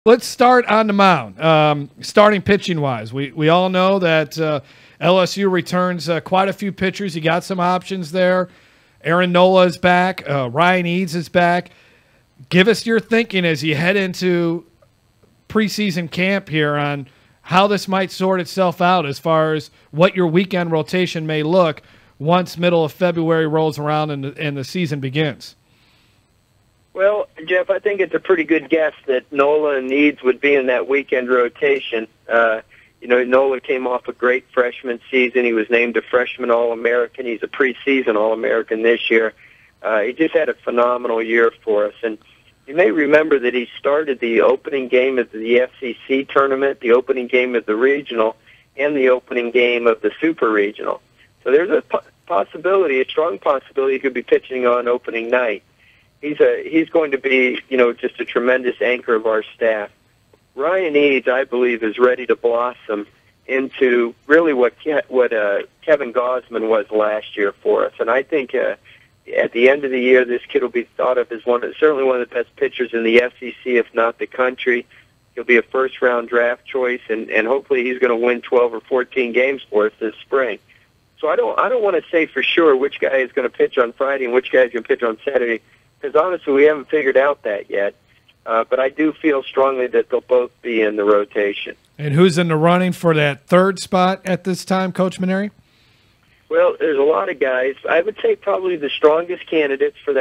Let's start on the mound. Starting pitching-wise, we all know that LSU returns quite a few pitchers. You got some options there. Aaron Nola is back. Ryan Eads is back. Give us your thinking as you head into preseason camp here on how this might sort itself out as far as what your weekend rotation may look once middle of February rolls around and the season begins. Well, Jeff, I think it's a pretty good guess that Nola and Eads would be in that weekend rotation. Nola came off a great freshman season. He was named a freshman All-American. He's a preseason All-American this year. He just had a phenomenal year for us. And you may remember that he started the opening game of the FCC tournament, the opening game of the regional, and the opening game of the super regional. So there's a possibility, a strong possibility, he could be pitching on opening night. He's going to be, just a tremendous anchor of our staff. Ryan Eads, I believe, is ready to blossom into really what Kevin Gosman was last year for us. And I think at the end of the year, this kid will be thought of as certainly one of the best pitchers in the SEC, if not the country. He'll be a first-round draft choice, and hopefully he's going to win 12 or 14 games for us this spring. So I don't want to say for sure which guy is going to pitch on Friday and which guy is going to pitch on Saturday, because honestly, we haven't figured out that yet. But I do feel strongly that they'll both be in the rotation. And who's in the running for that third spot at this time, Coach Mainieri? Well, there's a lot of guys. I would say probably the strongest candidates for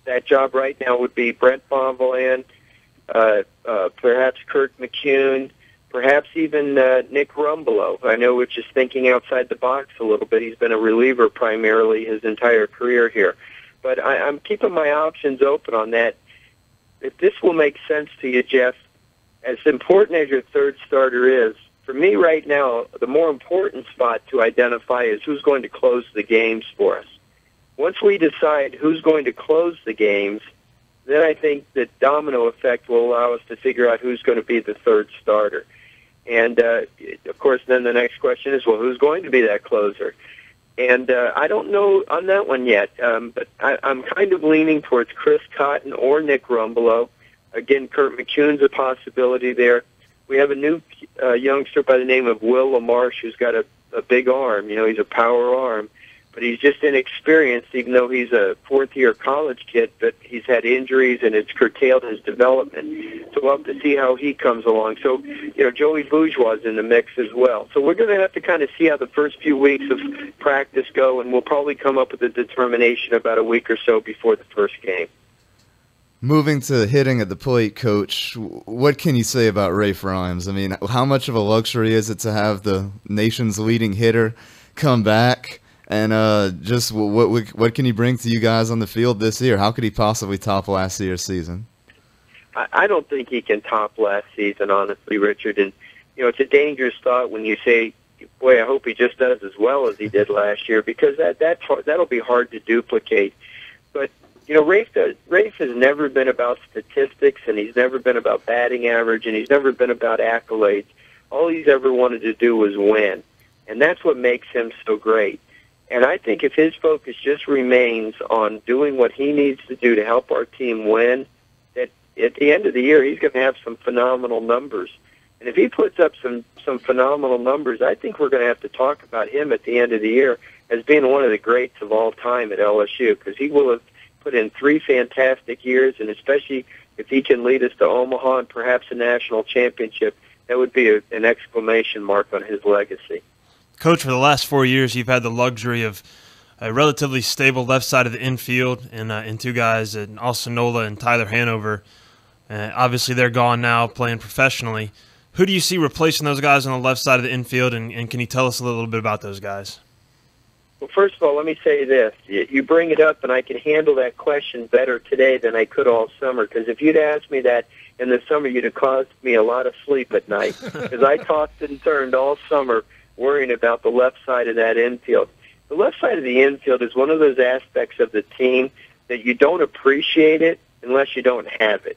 that job right now would be Brent Bonvillain, perhaps Kurt McCune, perhaps even Nick Rumbelow. I know we're just thinking outside the box a little bit. He's been a reliever primarily his entire career here. But I'm keeping my options open on that. If this will make sense to you, Jeff, as important as your third starter is, for me right now, the more important spot to identify is who's going to close the games for us. Once we decide who's going to close the games, then I think the domino effect will allow us to figure out who's going to be the third starter. And, of course, then the next question is, well, who's going to be that closer? And I don't know on that one yet, but I'm kind of leaning towards Chris Cotton or Nick Rumbelow. Again, Kurt McCune's a possibility there. We have a new youngster by the name of Will LaMarche who's got a big arm. He's a power arm, but he's just inexperienced, even though he's a fourth-year college kid, but he's had injuries and it's curtailed his development. So we'll have to see how he comes along. So, Joey Bourgeois in the mix as well. So we're going to have to kind of see how the first few weeks of practice go, and we'll probably come up with a determination about a week or so before the first game. Moving to hitting at the plate, Coach, what can you say about Rafe Rhymes? I mean, how much of a luxury is it to have the nation's leading hitter come back? And just what can he bring to you guys on the field this year? How could he possibly top last year's season? I don't think he can top last season, honestly, Richard. And, it's a dangerous thought when you say, boy, I hope he just does as well as he did last year, because that'll be hard to duplicate. But, Rafe has never been about statistics, and he's never been about batting average, and he's never been about accolades. All he's ever wanted to do was win, and that's what makes him so great. And I think if his focus just remains on doing what he needs to do to help our team win, that at the end of the year he's going to have some phenomenal numbers. And if he puts up some phenomenal numbers, I think we're going to have to talk about him at the end of the year as being one of the greats of all time at LSU, because he will have put in 3 fantastic years, and especially if he can lead us to Omaha and perhaps a national championship, that would be an exclamation mark on his legacy. Coach, for the last 4 years, you've had the luxury of a relatively stable left side of the infield and 2 guys, and Austin Nola and Tyler Hanover. Obviously, they're gone now, playing professionally. Who do you see replacing those guys on the left side of the infield, and can you tell us a little bit about those guys? Well, first of all, let me say this. You bring it up, and I can handle that question better today than I could all summer, because if you'd asked me that in the summer, you'd have caused me a lot of sleep at night, because I tossed and turned all summer worrying about the left side of that infield. The left side of the infield is one of those aspects of the team that you don't appreciate it unless you don't have it.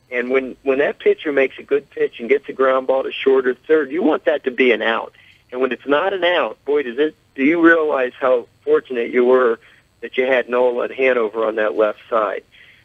And when that pitcher makes a good pitch and gets a ground ball to short or third, you want that to be an out. And when it's not an out, boy, do you realize how fortunate you were that you had Nola and Hanover on that left side.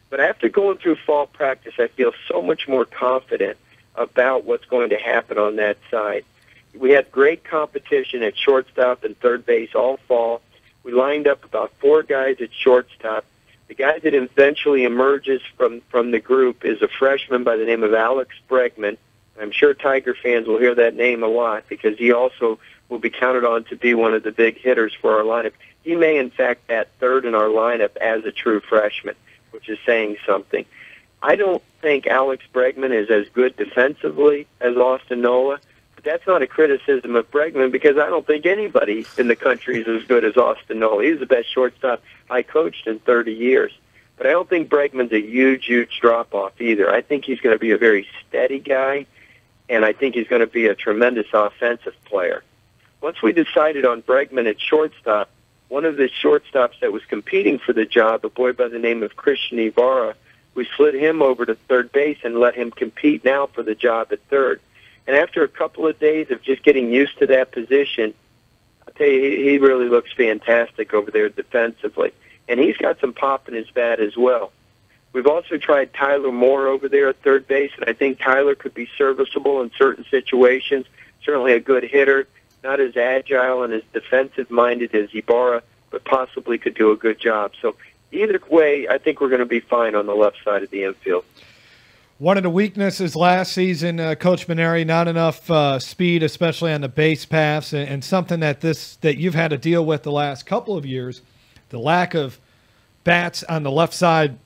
But after going through fall practice, I feel so much more confident about what's going to happen on that side. We had great competition at shortstop and third base all fall. We lined up about 4 guys at shortstop. The guy that eventually emerges from the group is a freshman by the name of Alex Bregman. I'm sure Tiger fans will hear that name a lot because he also will be counted on to be one of the big hitters for our lineup. He may, in fact, bat third in our lineup as a true freshman, which is saying something. I don't think Alex Bregman is as good defensively as Austin Nola, but that's not a criticism of Bregman because I don't think anybody in the country is as good as Austin Nola. He's the best shortstop I coached in 30 years. But I don't think Bregman's a huge, huge drop-off either. I think he's going to be a very steady guy, and I think he's going to be a tremendous offensive player. Once we decided on Bregman at shortstop, one of the shortstops that was competing for the job, a boy by the name of Christian Ibarra, we slid him over to third base and let him compete now for the job at third. And after a couple of days of just getting used to that position, I'll tell you, he really looks fantastic over there defensively. And he's got some pop in his bat as well. We've also tried Tyler Moore over there at third base, and I think Tyler could be serviceable in certain situations, certainly a good hitter, not as agile and as defensive-minded as Ibarra, but possibly could do a good job. So either way, I think we're going to be fine on the left side of the infield. One of the weaknesses last season, Coach Mainieri, not enough speed, especially on the base paths, and something that you've had to deal with the last couple of years, the lack of bats on the left side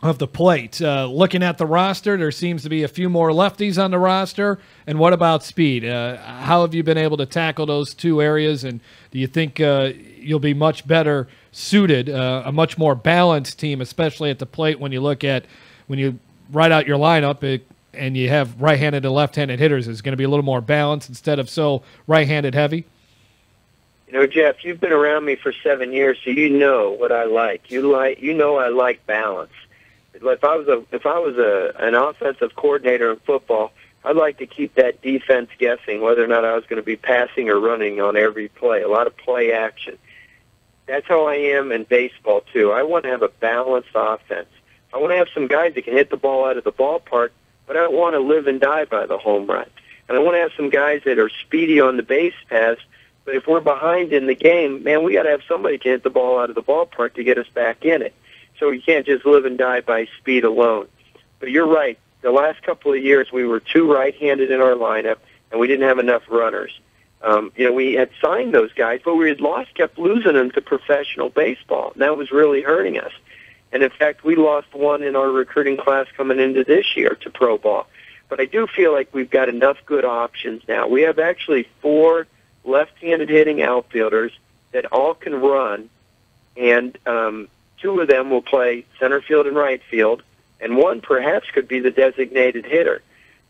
of the plate. Looking at the roster, there seems to be a few more lefties on the roster. And what about speed? How have you been able to tackle those two areas? And do you think you'll be much better suited, a much more balanced team, especially at the plate when you write out your lineup and you have right-handed and left-handed hitters? Is it going to be a little more balanced instead of so right-handed heavy? You know, Jeff, you've been around me for 7 years, so you know what I like. You know I like balance. If I was an offensive coordinator in football, I'd like to keep that defense guessing whether or not I was going to be passing or running on every play. A lot of play action. That's how I am in baseball too. I want to have a balanced offense. I want to have some guys that can hit the ball out of the ballpark, but I don't want to live and die by the home run. And I want to have some guys that are speedy on the base paths. But if we're behind in the game, man, we got to have somebody to hit the ball out of the ballpark to get us back in it. So you can't just live and die by speed alone. But you're right. The last couple of years, we were too right-handed in our lineup, and we didn't have enough runners. We had signed those guys, but we had kept losing them to professional baseball, and that was really hurting us. And, in fact, we lost one in our recruiting class coming into this year to pro ball. But I do feel like we've got enough good options now. We have actually 4 left-handed hitting outfielders that all can run, and 2 of them will play center field and right field, and one perhaps could be the designated hitter.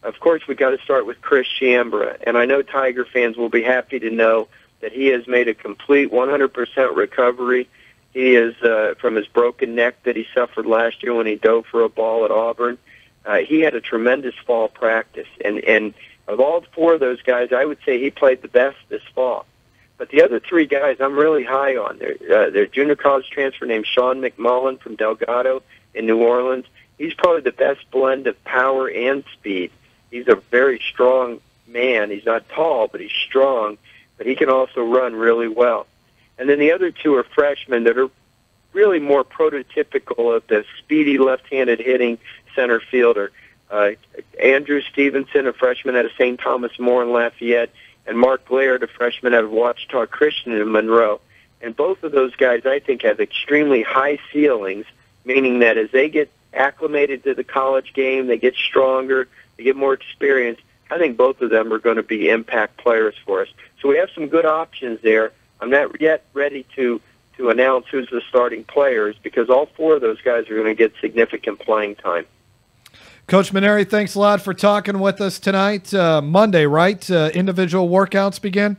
Of course, we've got to start with Chris Chambra, and I know Tiger fans will be happy to know that he has made a complete 100% recovery. He is from his broken neck that he suffered last year when he dove for a ball at Auburn. He had a tremendous fall practice, and of all 4 of those guys, I would say he played the best this fall. But the other 3 guys I'm really high on. They're junior college transfer named Sean McMullen from Delgado in New Orleans. He's probably the best blend of power and speed. He's a very strong man. He's not tall, but he's strong, but he can also run really well. And then the other 2 are freshmen that are really more prototypical of the speedy left-handed hitting center fielder. Andrew Stevenson, a freshman out of St. Thomas More in Lafayette, and Mark Laird, a freshman out of Ouachita Christian in Monroe. And both of those guys, I think, have extremely high ceilings, meaning that as they get acclimated to the college game, they get stronger, they get more experience, I think both of them are going to be impact players for us. So we have some good options there. I'm not yet ready to announce who's the starting players because all 4 of those guys are going to get significant playing time. Coach Mainieri, thanks a lot for talking with us tonight. Monday, right? Individual workouts begin?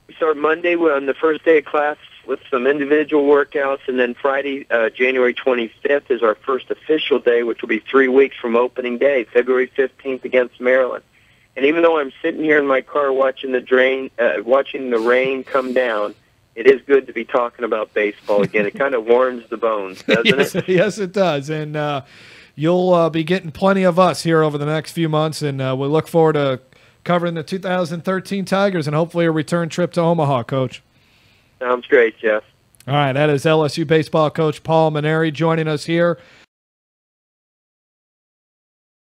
We start Monday on the first day of class with some individual workouts, and then Friday, January 25th, is our first official day, which will be 3 weeks from opening day, February 15th against Maryland. And even though I'm sitting here in my car watching the rain come down, it is good to be talking about baseball again. It kind of warms the bones, doesn't it? Yes, it does. And you'll be getting plenty of us here over the next few months, and we look forward to covering the 2013 Tigers and hopefully a return trip to Omaha, Coach. Sounds great, Jeff. All right, that is LSU baseball coach Paul Mainieri joining us here